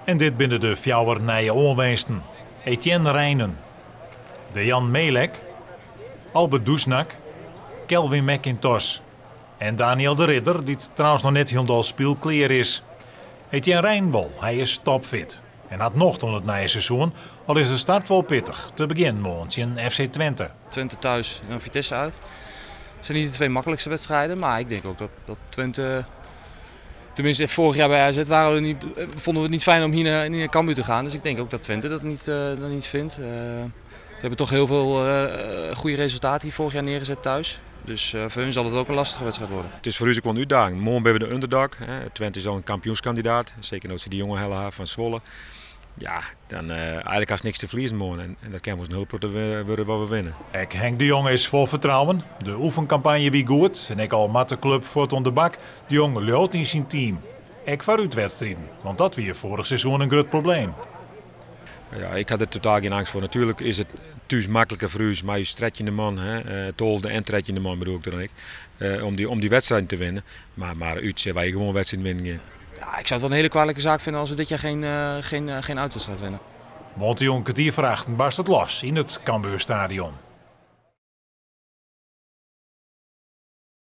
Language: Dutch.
En dit binnen de fjouwer nije onwinsten. Etienne Rijnen, Dejan Melek, Albert Doesnak, Kelvin McIntosh en Daniel de Ridder, die trouwens nog net helemaal speelklaar is. Etienne Rijnwol, hij is topfit en had nog tot het nieuwe seizoen, al is de start wel pittig. Te beginnen morgens in FC Twente. Twente thuis en dan Vitesse uit. Het zijn niet de twee makkelijkste wedstrijden, maar ik denk ook dat Twente... Tenminste, vorig jaar bij AZ vonden we het niet fijn om hier naar Cambuur te gaan. Dus ik denk ook dat Twente dat niet vindt. Ze hebben toch heel veel goede resultaten hier vorig jaar neergezet thuis. Dus voor hun zal het ook een lastige wedstrijd worden. Het is voor u ook wel een uitdaging. Morgen ben we de underdog. Twente is al een kampioenskandidaat. Zeker als ze die jonge helle van Zwolle. Ja, dan eigenlijk als niks te verliezen morgen. En dat kan ons een hulp worden wat we winnen. Henk de Jong is vol vertrouwen. De oefencampagne wie goed. En ik al met de club voort on de bak. De Jong loopt in zijn team. Ik voor uitwedstrijden. Want dat was vorig seizoen een groot probleem. Ja, ik had er totaal geen angst voor. Natuurlijk is het thuis makkelijker voor u, maar je stretchende man, tolde en tredjende man bedoel ik dan ik, om die wedstrijd te winnen. Maar uit wij gewoon wedstrijd winnen. Ja, ik zou het wel een hele kwalijke zaak vinden als we dit jaar geen uitwedstrijd winnen. Want de Jong kwartier verachten barst het los in het Cambuurstadion.